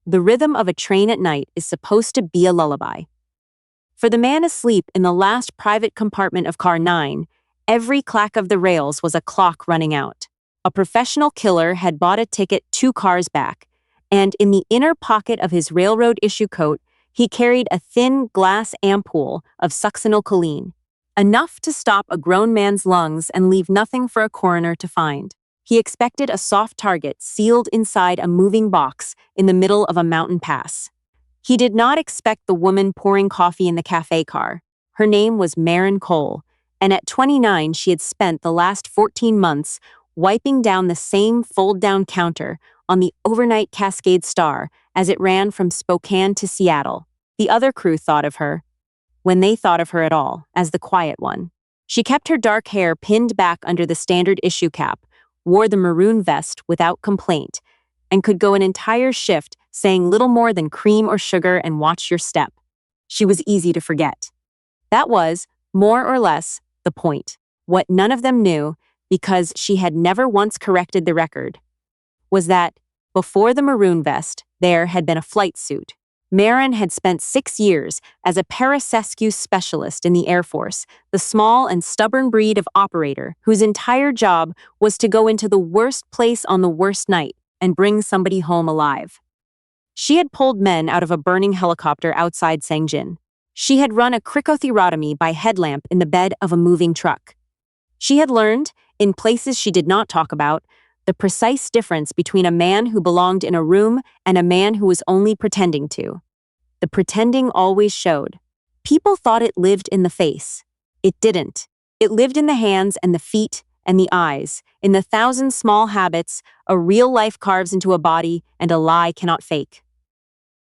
The rhythm of a train at night is supposed to be a lullaby. For the man asleep in the last private compartment of car 9, every clack of the rails was a clock running out. A professional killer had bought a ticket 2 cars back, and in the inner pocket of his railroad issue coat, he carried a thin glass ampoule of succinylcholine, enough to stop a grown man's lungs and leave nothing for a coroner to find. He expected a soft target sealed inside a moving box in the middle of a mountain pass. He did not expect the woman pouring coffee in the cafe car. Her name was Marin Cole, and at 29 she had spent the last 14 months wiping down the same fold-down counter on the overnight Cascade Star as it ran from Spokane to Seattle. The other crew thought of her, when they thought of her at all, as the quiet one. She kept her dark hair pinned back under the standard issue cap, wore the maroon vest without complaint, and could go an entire shift saying little more than cream or sugar and watch your step. She was easy to forget. That was, more or less, the point. What none of them knew, because she had never once corrected the record, was that, before the maroon vest, there had been a flight suit. Marin had spent 6 years as a parasescue specialist in the Air Force, the small and stubborn breed of operator whose entire job was to go into the worst place on the worst night and bring somebody home alive. She had pulled men out of a burning helicopter outside Sangjin. She had run a cricothyrotomy by headlamp in the bed of a moving truck. She had learned, in places she did not talk about, the precise difference between a man who belonged in a room and a man who was only pretending to. The pretending always showed. People thought it lived in the face. It didn't. It lived in the hands and the feet and the eyes, in the 1,000 small habits a real life carves into a body and a lie cannot fake.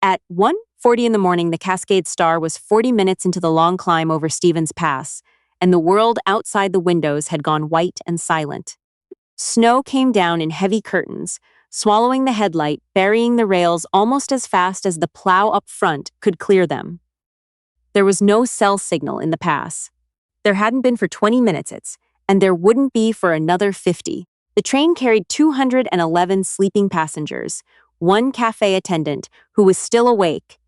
At 1:40 in the morning, the Cascade Star was 40 minutes into the long climb over Stevens Pass, and the world outside the windows had gone white and silent. Snow came down in heavy curtains, swallowing the headlight, burying the rails almost as fast as the plow up front could clear them. There was no cell signal in the pass. There hadn't been for 20 minutes, and there wouldn't be for another 50. The train carried 211 sleeping passengers, 1 café attendant who was still awake,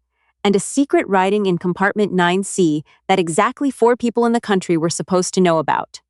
and a secret writing in compartment 9C that exactly 4 people in the country were supposed to know about.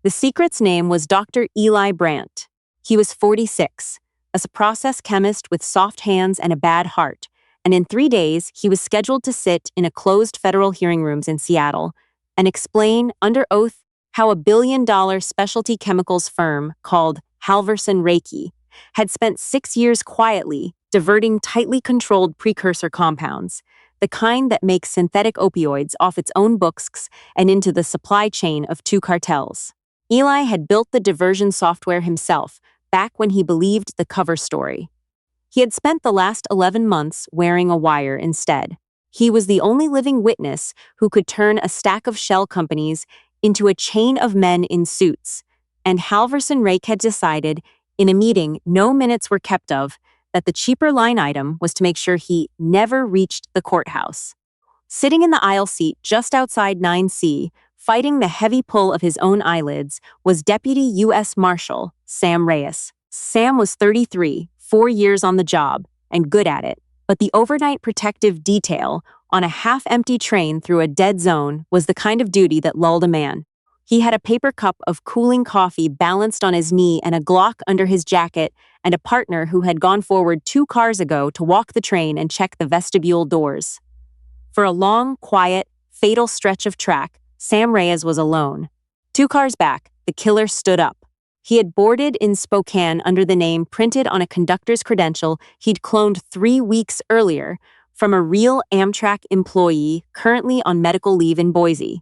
The secret's name was Dr. Eli Brandt. He was 46, a process chemist with soft hands and a bad heart, and in 3 days he was scheduled to sit in a closed federal hearing rooms in Seattle and explain, under oath, how a billion-dollar specialty chemicals firm called Halverson Reiki had spent 6 years quietly diverting tightly controlled precursor compounds, the kind that makes synthetic opioids off its own books and into the supply chain of 2 cartels. Eli had built the diversion software himself back when he believed the cover story. He had spent the last 11 months wearing a wire instead. He was the only living witness who could turn a stack of shell companies into a chain of men in suits, and Halverson Rake had decided, in a meeting no minutes were kept of, that the cheaper line item was to make sure he never reached the courthouse. Sitting in the aisle seat just outside 9C, fighting the heavy pull of his own eyelids, was Deputy U.S. Marshal Sam Reyes. Sam was 33, 4 years on the job, and good at it, but the overnight protective detail on a half-empty train through a dead zone was the kind of duty that lulled a man. He had a paper cup of cooling coffee balanced on his knee and a Glock under his jacket, and a partner who had gone forward 2 cars ago to walk the train and check the vestibule doors. For a long, quiet, fatal stretch of track, Sam Reyes was alone. 2 cars back, the killer stood up. He had boarded in Spokane under the name printed on a conductor's credential he'd cloned 3 weeks earlier from a real Amtrak employee currently on medical leave in Boise.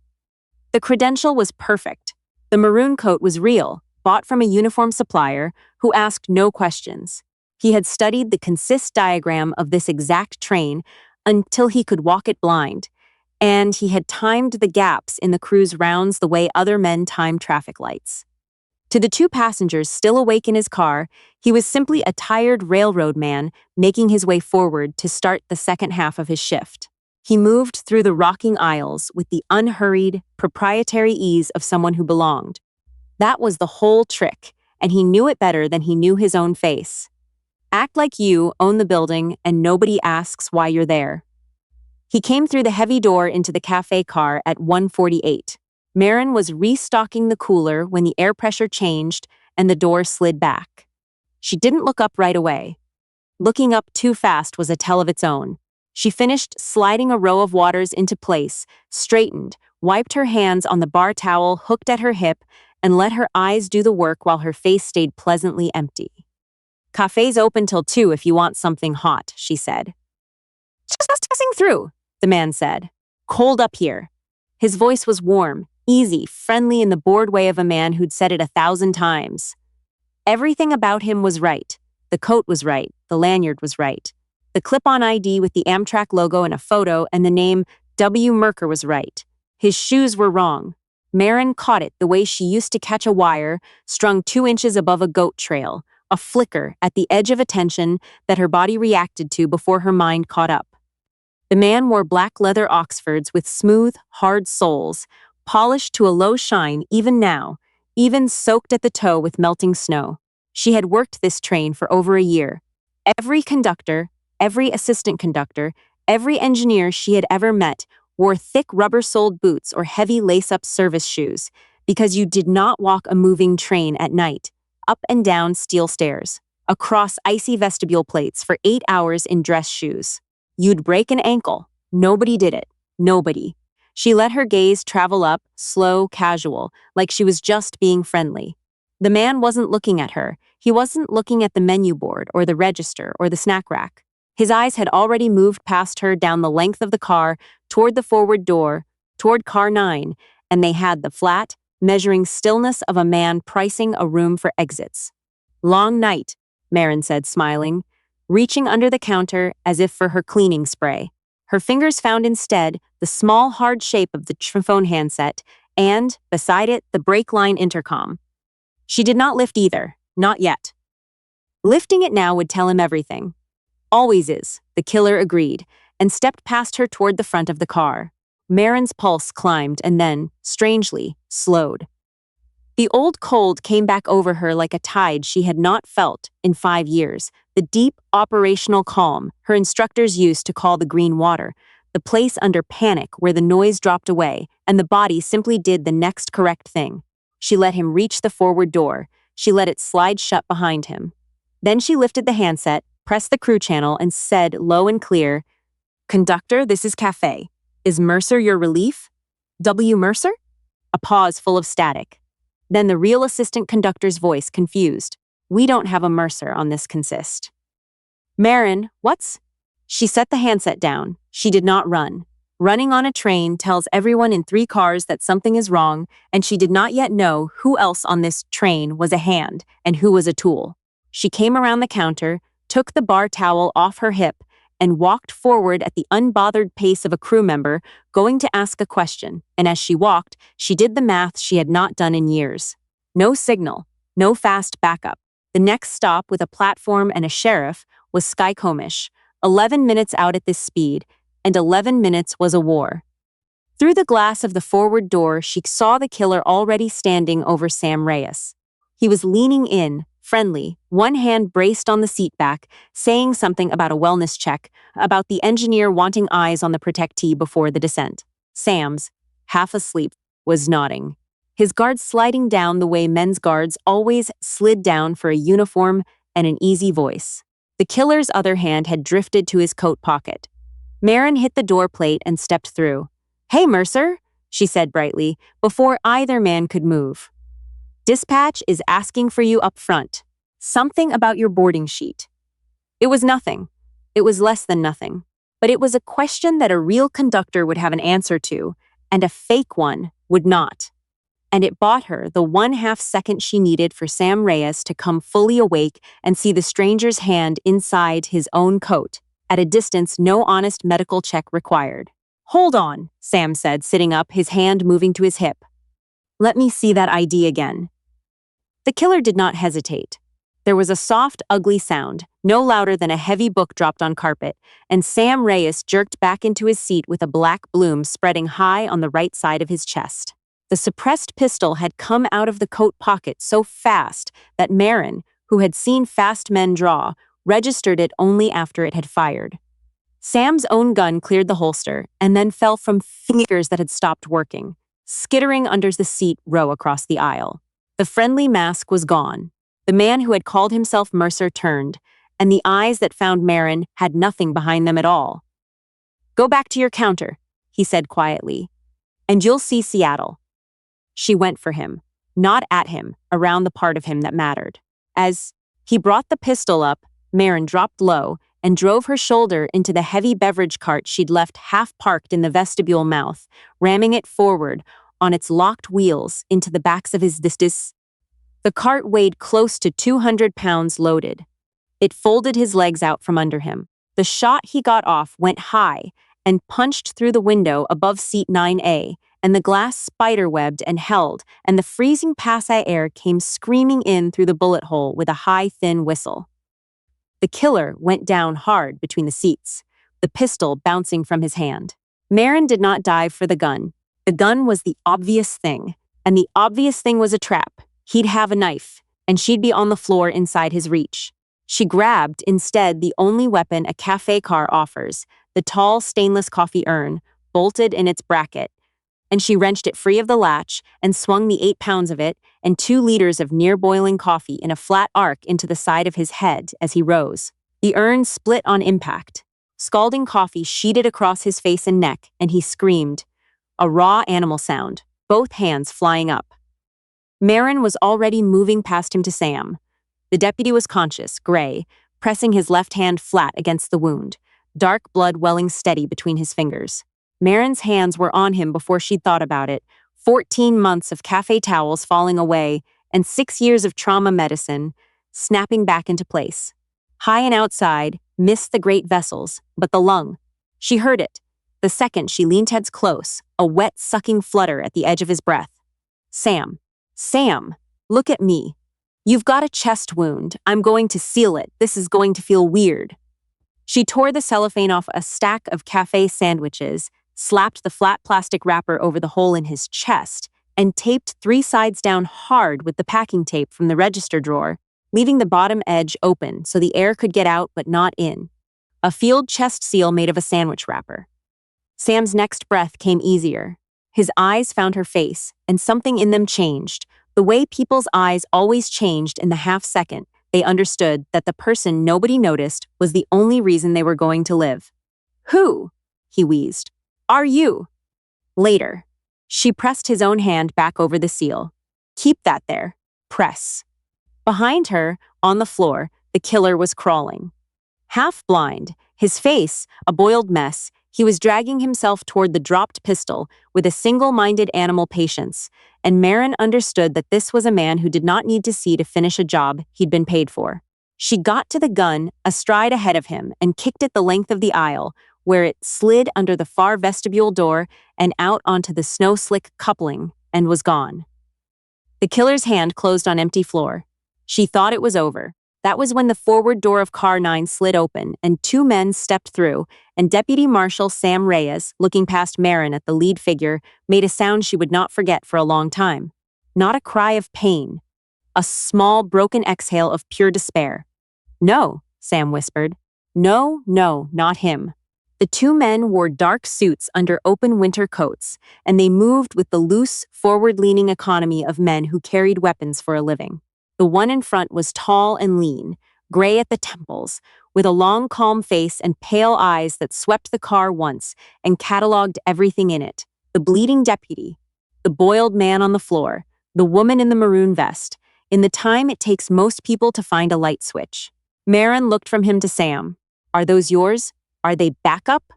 The credential was perfect. The maroon coat was real, bought from a uniform supplier who asked no questions. He had studied the consist diagram of this exact train until he could walk it blind, and he had timed the gaps in the crew's rounds the way other men time traffic lights. To the 2 passengers still awake in his car, he was simply a tired railroad man making his way forward to start the second half of his shift. He moved through the rocking aisles with the unhurried, proprietary ease of someone who belonged. That was the whole trick, and he knew it better than he knew his own face. Act like you own the building and nobody asks why you're there. He came through the heavy door into the cafe car at 1:48. Marin was restocking the cooler when the air pressure changed and the door slid back. She didn't look up right away. Looking up too fast was a tell of its own. She finished sliding a row of waters into place, straightened, wiped her hands on the bar towel hooked at her hip, and let her eyes do the work while her face stayed pleasantly empty. Cafe's open till 2 if you want something hot, she said. Just passing through, the man said. Cold up here. His voice was warm, easy, friendly in the bored way of a man who'd said it 1,000 times. Everything about him was right. The coat was right. The lanyard was right. The clip-on ID with the Amtrak logo and a photo and the name W. Merker was right. His shoes were wrong. Marin caught it the way she used to catch a wire strung 2 inches above a goat trail, a flicker at the edge of attention that her body reacted to before her mind caught up. The man wore black leather Oxfords with smooth, hard soles, polished to a low shine even now, even soaked at the toe with melting snow. She had worked this train for over a year. Every conductor, every assistant conductor, every engineer she had ever met wore thick rubber-soled boots or heavy lace-up service shoes because you did not walk a moving train at night, up and down steel stairs, across icy vestibule plates for 8 hours in dress shoes. You'd break an ankle. Nobody did it. Nobody. She let her gaze travel up, slow, casual, like she was just being friendly. The man wasn't looking at her. He wasn't looking at the menu board or the register or the snack rack. His eyes had already moved past her down the length of the car, toward the forward door, toward car 9, and they had the flat, measuring stillness of a man pricing a room for exits. Long night, Marin said, smiling, reaching under the counter as if for her cleaning spray. Her fingers found instead the small, hard shape of the phone handset and, beside it, the brake line intercom. She did not lift either, not yet. Lifting it now would tell him everything. Always is, the killer agreed, and stepped past her toward the front of the car. Marin's pulse climbed and then, strangely, slowed. The old cold came back over her like a tide she had not felt in 5 years, the deep operational calm her instructors used to call the green water, the place under panic where the noise dropped away and the body simply did the next correct thing. She let him reach the forward door. She let it slide shut behind him. Then she lifted the handset, pressed the crew channel, and said low and clear, "Conductor, this is Café. Is Mercer your relief? W. Mercer?" A pause full of static. Then the real assistant conductor's voice, confused. "We don't have a Mercer on this consist." "Marin, what's?" She set the handset down. She did not run. Running on a train tells everyone in 3 cars that something is wrong, and she did not yet know who else on this train was a hand and who was a tool. She came around the counter, took the bar towel off her hip, and walked forward at the unbothered pace of a crew member going to ask a question, and as she walked, she did the math she had not done in years. No signal, no fast backup. The next stop with a platform and a sheriff was Skycomish, 11 minutes out at this speed, and 11 minutes was a war. Through the glass of the forward door, she saw the killer already standing over Sam Reyes. He was leaning in, friendly, one hand braced on the seat back, saying something about a wellness check, about the engineer wanting eyes on the protectee before the descent. Sam's, half asleep, was nodding. His guards sliding down the way men's guards always slid down for a uniform and an easy voice. The killer's other hand had drifted to his coat pocket. Marin hit the door plate and stepped through. "Hey, Mercer," she said brightly, before either man could move. "Dispatch is asking for you up front. Something about your boarding sheet." It was nothing. It was less than nothing. But it was a question that a real conductor would have an answer to, and a fake one would not. And it bought her the 1/2 second she needed for Sam Reyes to come fully awake and see the stranger's hand inside his own coat, at a distance no honest medical check required. "Hold on," Sam said, sitting up, his hand moving to his hip. "Let me see that ID again." The killer did not hesitate. There was a soft, ugly sound, no louder than a heavy book dropped on carpet, and Sam Reyes jerked back into his seat with a black bloom spreading high on the right side of his chest. The suppressed pistol had come out of the coat pocket so fast that Marin, who had seen fast men draw, registered it only after it had fired. Sam's own gun cleared the holster and then fell from fingers that had stopped working, skittering under the seat row across the aisle. The friendly mask was gone. The man who had called himself Mercer turned, and the eyes that found Marin had nothing behind them at all. "Go back to your counter," he said quietly, "and you'll see Seattle." She went for him, not at him, around the part of him that mattered. As he brought the pistol up, Marin dropped low and drove her shoulder into the heavy beverage cart she'd left half-parked in the vestibule mouth, ramming it forward on its locked wheels into the backs of his distis. The cart weighed close to 200 pounds loaded. It folded his legs out from under him. The shot he got off went high and punched through the window above seat 9A, and the glass spider-webbed and held, and the freezing passé air came screaming in through the bullet hole with a high, thin whistle. The killer went down hard between the seats, the pistol bouncing from his hand. Marin did not dive for the gun. The gun was the obvious thing, and the obvious thing was a trap. He'd have a knife, and she'd be on the floor inside his reach. She grabbed, instead, the only weapon a cafe car offers, the tall stainless coffee urn, bolted in its bracket, and she wrenched it free of the latch and swung the 8 pounds of it and 2 liters of near-boiling coffee in a flat arc into the side of his head as he rose. The urn split on impact. Scalding coffee sheeted across his face and neck, and he screamed. A raw animal sound, both hands flying up. Marin was already moving past him to Sam. The deputy was conscious, gray, pressing his left hand flat against the wound, dark blood welling steady between his fingers. Marin's hands were on him before she'd thought about it. 14 months of cafe towels falling away and 6 years of trauma medicine snapping back into place. High and outside, missed the great vessels, but the lung. She heard it. The second she leaned heads close, a wet, sucking flutter at the edge of his breath. Sam, look at me. You've got a chest wound. I'm going to seal it. This is going to feel weird. She tore the cellophane off a stack of cafe sandwiches, slapped the flat plastic wrapper over the hole in his chest, and taped 3 sides down hard with the packing tape from the register drawer, leaving the bottom edge open so the air could get out but not in. A field chest seal made of a sandwich wrapper. Sam's next breath came easier. His eyes found her face, and something in them changed. The way people's eyes always changed in the half-second they understood that the person nobody noticed was the only reason they were going to live. "Who?" he wheezed. "Are you?" Later. She pressed his own hand back over the seal. "Keep that there. Press." Behind her, on the floor, the killer was crawling. Half blind, his face a boiled mess, he was dragging himself toward the dropped pistol with a single-minded animal patience, and Marin understood that this was a man who did not need to see to finish a job he'd been paid for. She got to the gun, astride ahead of him, and kicked it the length of the aisle, where it slid under the far vestibule door and out onto the snow-slick coupling, and was gone. The killer's hand closed on empty floor. She thought it was over. That was when the forward door of car 9 slid open and 2 men stepped through, and Deputy Marshal Sam Reyes, looking past Marin at the lead figure, made a sound she would not forget for a long time. Not a cry of pain. A small, broken exhale of pure despair. "No," Sam whispered. "No, not him." The 2 men wore dark suits under open winter coats, and they moved with the loose, forward-leaning economy of men who carried weapons for a living. The one in front was tall and lean, gray at the temples, with a long, calm face and pale eyes that swept the car once and cataloged everything in it. The bleeding deputy, the boiled man on the floor, the woman in the maroon vest, in the time it takes most people to find a light switch. Marin looked from him to Sam. "Are those yours? Are they backup?"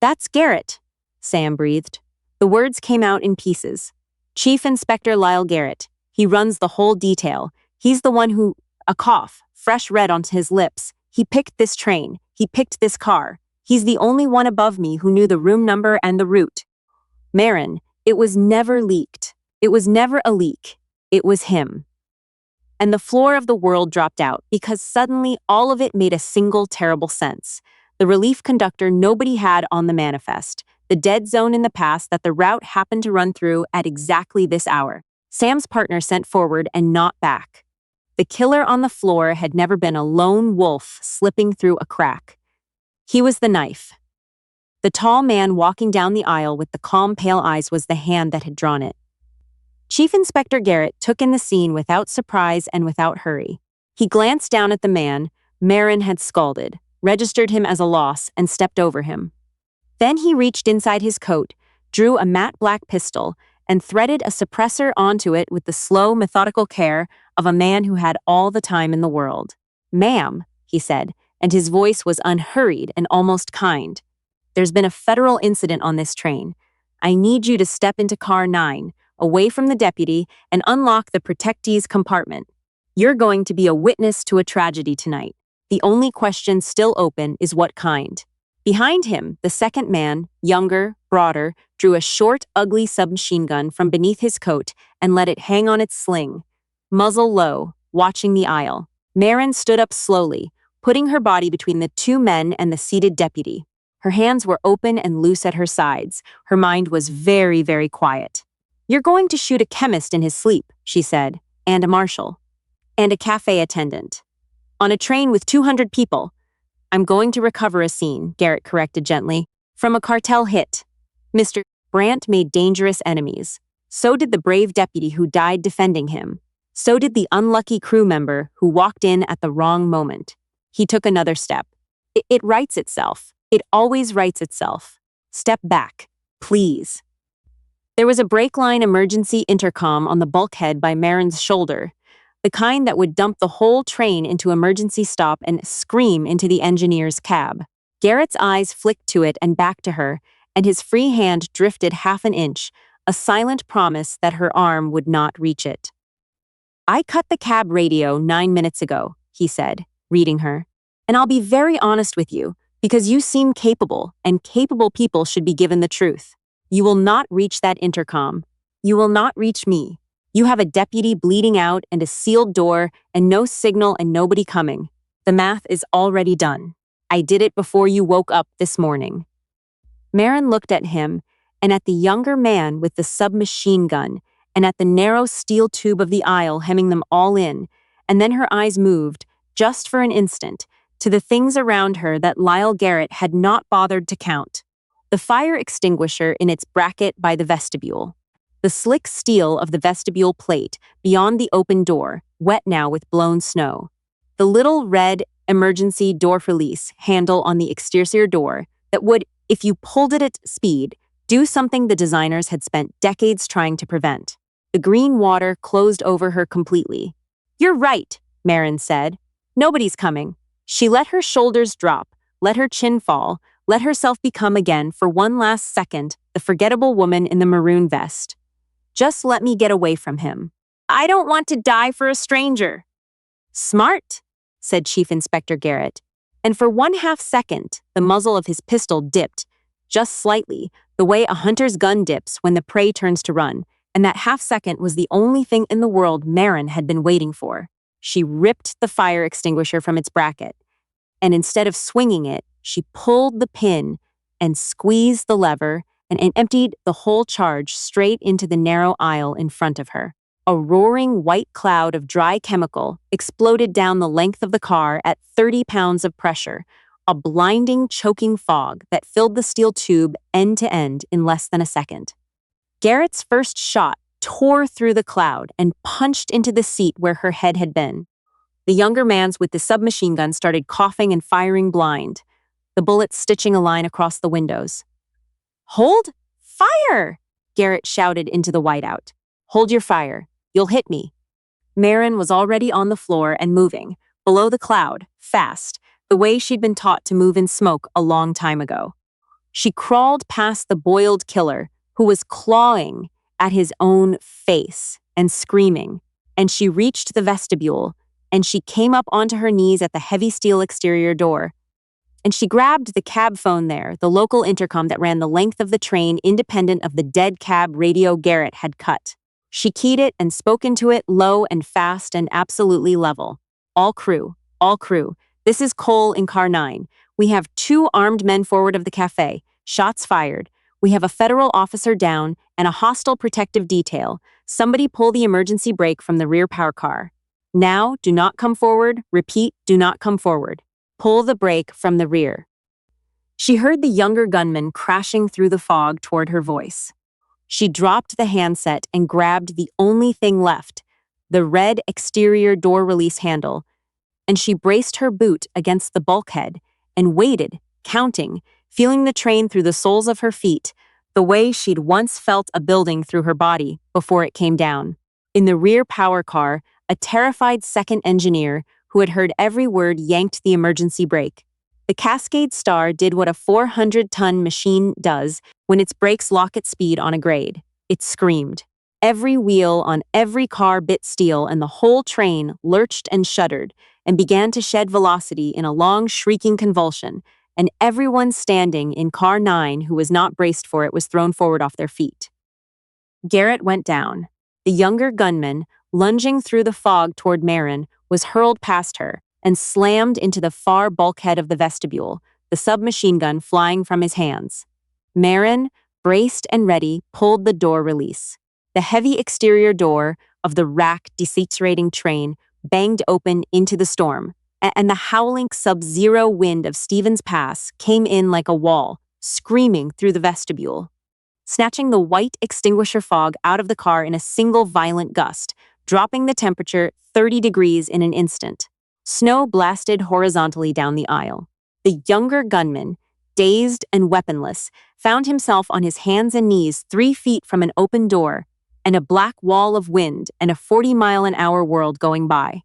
"That's Garrett," Sam breathed. The words came out in pieces. "Chief Inspector Lyle Garrett. He runs the whole detail. He's the one who..." A cough, fresh red onto his lips. "He picked this train. He picked this car. He's the only one above me who knew the room number and the route." Marin, it was never leaked. It was never a leak. It was him. And the floor of the world dropped out because suddenly all of it made a single terrible sense. The relief conductor nobody had on the manifest. The dead zone in the past that the route happened to run through at exactly this hour. Sam's partner sent forward and not back. The killer on the floor had never been a lone wolf slipping through a crack. He was the knife. The tall man walking down the aisle with the calm, pale eyes was the hand that had drawn it. Chief Inspector Garrett took in the scene without surprise and without hurry. He glanced down at the man Marin had scalded, registered him as a loss, and stepped over him. Then he reached inside his coat, drew a matte black pistol, and threaded a suppressor onto it with the slow, methodical care of a man who had all the time in the world. "Ma'am," he said, and his voice was unhurried and almost kind. "There's been a federal incident on this train. I need you to step into car 9, away from the deputy, and unlock the protectee's compartment. You're going to be a witness to a tragedy tonight. The only question still open is what kind." Behind him, the second man, younger, broader, drew a short, ugly submachine gun from beneath his coat and let it hang on its sling, muzzle low, watching the aisle. Marin stood up slowly, putting her body between the two men and the seated deputy. Her hands were open and loose at her sides. Her mind was very, very quiet. "You're going to shoot a chemist in his sleep," she said, "and a marshal. And a cafe attendant. On a train with 200 people. I'm going to recover a scene," Garrett corrected gently, "from a cartel hit. Mr. Brandt made dangerous enemies. So did the brave deputy who died defending him. So did the unlucky crew member who walked in at the wrong moment." He took another step. It writes itself. It always writes itself. "Step back, please." There was a brake line emergency intercom on the bulkhead by Marin's shoulder, the kind that would dump the whole train into emergency stop and scream into the engineer's cab. Garrett's eyes flicked to it and back to her, and his free hand drifted half an inch, a silent promise that her arm would not reach it. "I cut the cab radio 9 minutes ago," he said, reading her. "And I'll be very honest with you, because you seem capable, and capable people should be given the truth. You will not reach that intercom. You will not reach me. You have a deputy bleeding out and a sealed door and no signal and nobody coming. The math is already done. I did it before you woke up this morning." Marin looked at him and at the younger man with the submachine gun and at the narrow steel tube of the aisle hemming them all in, and then her eyes moved, just for an instant, to the things around her that Lyle Garrett had not bothered to count. The fire extinguisher in its bracket by the vestibule. The slick steel of the vestibule plate beyond the open door, wet now with blown snow. The little red emergency door release handle on the exterior door that would, if you pulled it at speed, do something the designers had spent decades trying to prevent. The green water closed over her completely. "You're right," Marin said. "Nobody's coming." She let her shoulders drop, let her chin fall, let herself become again, for one last second, the forgettable woman in the maroon vest. "Just let me get away from him. I don't want to die for a stranger." "Smart," said Chief Inspector Garrett, and for 1/2 second, the muzzle of his pistol dipped, just slightly, the way a hunter's gun dips when the prey turns to run, and that half second was the only thing in the world Marin had been waiting for. She ripped the fire extinguisher from its bracket, and instead of swinging it, she pulled the pin and squeezed the lever and emptied the whole charge straight into the narrow aisle in front of her. A roaring white cloud of dry chemical exploded down the length of the car at 30 pounds of pressure, a blinding, choking fog that filled the steel tube end to end in less than a second. Garrett's first shot tore through the cloud and punched into the seat where her head had been. The younger man's with the submachine gun started coughing and firing blind, the bullets stitching a line across the windows. "Hold fire!" Garrett shouted into the whiteout. "Hold your fire. You'll hit me." Marin was already on the floor and moving, below the cloud, fast, the way she'd been taught to move in smoke a long time ago. She crawled past the boiled killer, who was clawing at his own face and screaming, and she reached the vestibule, and she came up onto her knees at the heavy steel exterior door. And she grabbed the cab phone there, the local intercom that ran the length of the train independent of the dead cab radio Garrett had cut. She keyed it and spoke into it low and fast and absolutely level. All crew. This is Cole in car 9. We have 2 armed men forward of the cafe. Shots fired. We have a federal officer down and a hostile protective detail. Somebody pull the emergency brake from the rear power car. Now, do not come forward. Repeat, do not come forward. Pull the brake from the rear. She heard the younger gunman crashing through the fog toward her voice. She dropped the handset and grabbed the only thing left, the red exterior door release handle, and she braced her boot against the bulkhead and waited, counting, feeling the train through the soles of her feet, the way she'd once felt a building through her body before it came down. In the rear power car, a terrified second engineer who had heard every word yanked the emergency brake. The Cascade Star did what a 400-ton machine does when its brakes lock at speed on a grade. It screamed. Every wheel on every car bit steel, and the whole train lurched and shuddered and began to shed velocity in a long, shrieking convulsion, and everyone standing in car 9 who was not braced for it was thrown forward off their feet. Garrett went down. The younger gunman, lunging through the fog toward Marin, was hurled past her and slammed into the far bulkhead of the vestibule, the submachine gun flying from his hands. Marin, braced and ready, pulled the door release. The heavy exterior door of the rack decelerating train banged open into the storm, and the howling sub-zero wind of Stevens Pass came in like a wall, screaming through the vestibule, snatching the white extinguisher fog out of the car in a single violent gust, dropping the temperature 30 degrees in an instant. Snow blasted horizontally down the aisle. The younger gunman, dazed and weaponless, found himself on his hands and knees 3 feet from an open door and a black wall of wind and a 40-mile-an-hour world going by.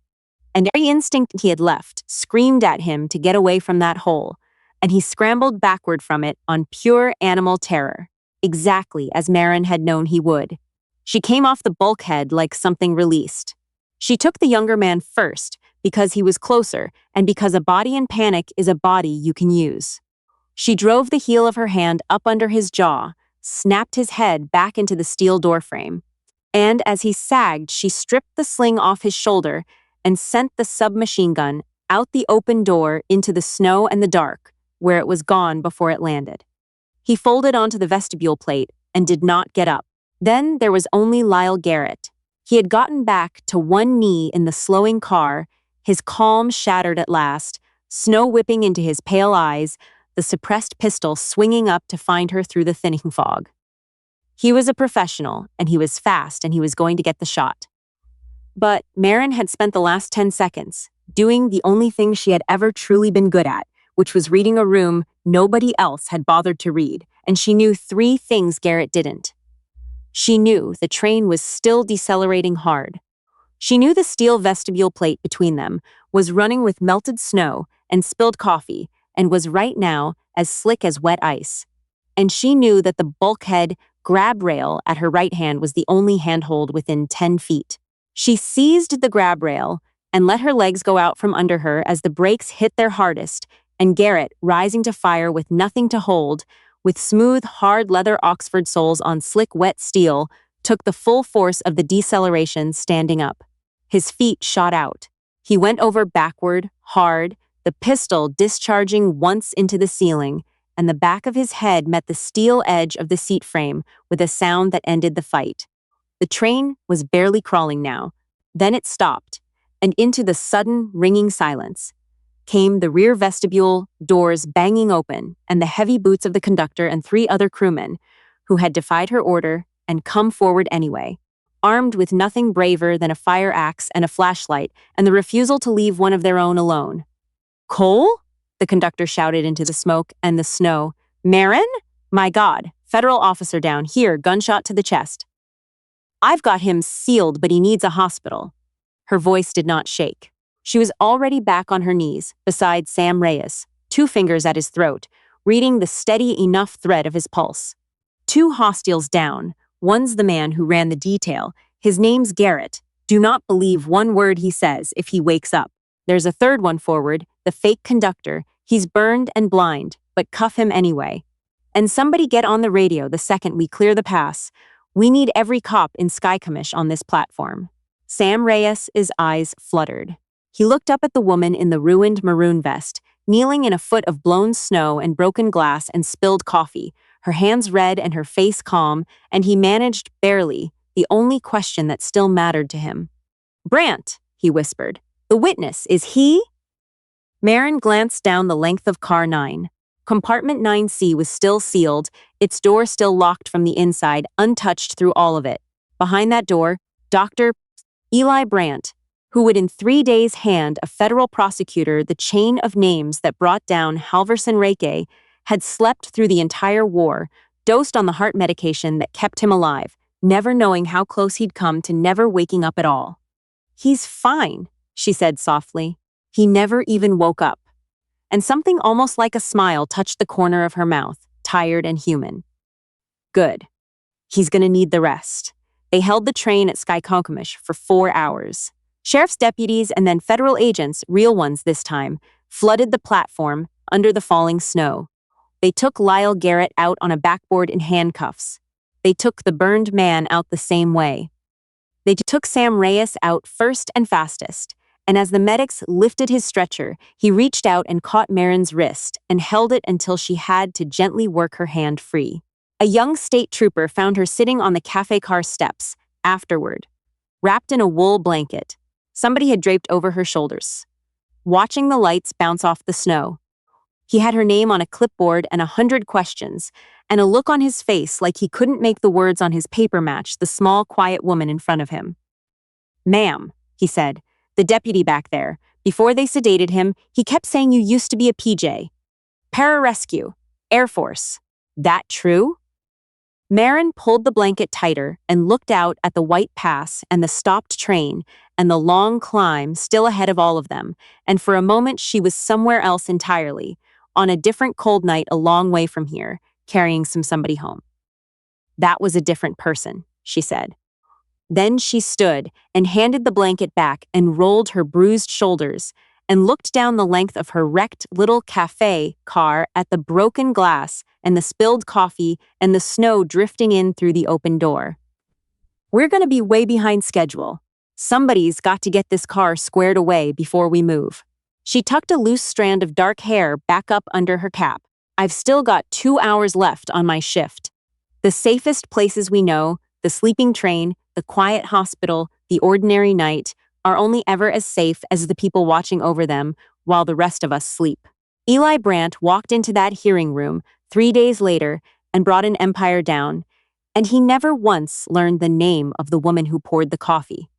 And every instinct he had left screamed at him to get away from that hole, and he scrambled backward from it on pure animal terror, exactly as Marin had known he would. She came off the bulkhead like something released. She took the younger man first, because he was closer, and because a body in panic is a body you can use. She drove the heel of her hand up under his jaw, snapped his head back into the steel doorframe, and as he sagged, she stripped the sling off his shoulder and sent the submachine gun out the open door into the snow and the dark, where it was gone before it landed. He folded onto the vestibule plate and did not get up. Then there was only Lyle Garrett. He had gotten back to one knee in the slowing car, his calm shattered at last, snow whipping into his pale eyes, the suppressed pistol swinging up to find her through the thinning fog. He was a professional, and he was fast, and he was going to get the shot. But Marin had spent the last 10 seconds doing the only thing she had ever truly been good at, which was reading a room nobody else had bothered to read, and she knew 3 things Garrett didn't. She knew the train was still decelerating hard. She knew the steel vestibule plate between them was running with melted snow and spilled coffee and was right now as slick as wet ice. And she knew that the bulkhead grab rail at her right hand was the only handhold within 10 feet. She seized the grab rail and let her legs go out from under her as the brakes hit their hardest, and Garrett, rising to fire with nothing to hold, with smooth, hard leather Oxford soles on slick, wet steel, took the full force of the deceleration standing up. His feet shot out. He went over backward, hard, the pistol discharging once into the ceiling, and the back of his head met the steel edge of the seat frame with a sound that ended the fight. The train was barely crawling now. Then it stopped, and into the sudden, ringing silence came the rear vestibule doors banging open and the heavy boots of the conductor and 3 other crewmen who had defied her order and come forward anyway, armed with nothing braver than a fire axe and a flashlight and the refusal to leave one of their own alone. "Cole?" the conductor shouted into the smoke and the snow. "Marin? My God, federal officer down here, gunshot to the chest. I've got him sealed, but he needs a hospital." Her voice did not shake. She was already back on her knees, beside Sam Reyes, 2 fingers at his throat, reading the steady enough thread of his pulse. 2 hostiles down. One's the man who ran the detail. His name's Garrett. Do not believe one word he says if he wakes up. There's a 3rd one forward, the fake conductor. He's burned and blind, but cuff him anyway. And somebody get on the radio the second we clear the pass. We need every cop in Sky Commish on this platform. Sam Reyes' eyes fluttered. He looked up at the woman in the ruined maroon vest, kneeling in a foot of blown snow and broken glass and spilled coffee, her hands red and her face calm, and he managed, barely, the only question that still mattered to him. "Brant," he whispered. The witness, is he? Marin glanced down the length of car 9. Compartment 9C was still sealed, its door still locked from the inside, untouched through all of it. Behind that door, Dr. Eli Brandt, who would in 3 days hand a federal prosecutor the chain of names that brought down Halverson Reike, had slept through the entire war, dosed on the heart medication that kept him alive, never knowing how close he'd come to never waking up at all. He's fine, she said softly. He never even woke up. And something almost like a smile touched the corner of her mouth, tired and human. Good. He's gonna need the rest. They held the train at Skykokomish for 4 hours. Sheriff's deputies and then federal agents, real ones this time, flooded the platform under the falling snow. They took Lyle Garrett out on a backboard in handcuffs. They took the burned man out the same way. They took Sam Reyes out first and fastest, and as the medics lifted his stretcher, he reached out and caught Marin's wrist and held it until she had to gently work her hand free. A young state trooper found her sitting on the cafe car steps, afterward, wrapped in a wool blanket. Somebody had draped over her shoulders, watching the lights bounce off the snow. He had her name on a clipboard and 100 questions, and a look on his face like he couldn't make the words on his paper match the small, quiet woman in front of him. Ma'am, he said, the deputy back there. Before they sedated him, he kept saying you used to be a PJ. Pararescue, Air Force. That true? Marin pulled the blanket tighter and looked out at the white pass and the stopped train and the long climb still ahead of all of them, and for a moment she was somewhere else entirely, on a different cold night a long way from here, carrying somebody home. That was a different person, she said. Then she stood and handed the blanket back and rolled her bruised shoulders and looked down the length of her wrecked little cafe car at the broken glass and the spilled coffee and the snow drifting in through the open door. We're going to be way behind schedule. Somebody's got to get this car squared away before we move. She tucked a loose strand of dark hair back up under her cap. I've still got 2 hours left on my shift. The safest places we know, the sleeping train, the quiet hospital, the ordinary night, are only ever as safe as the people watching over them while the rest of us sleep. Eli Brandt walked into that hearing room 3 days later and brought an empire down, and he never once learned the name of the woman who poured the coffee.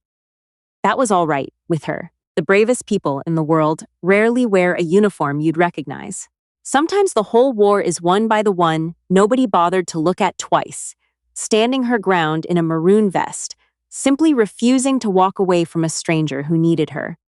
That was all right with her. The bravest people in the world rarely wear a uniform you'd recognize. Sometimes the whole war is won by the one nobody bothered to look at twice, standing her ground in a maroon vest, simply refusing to walk away from a stranger who needed her.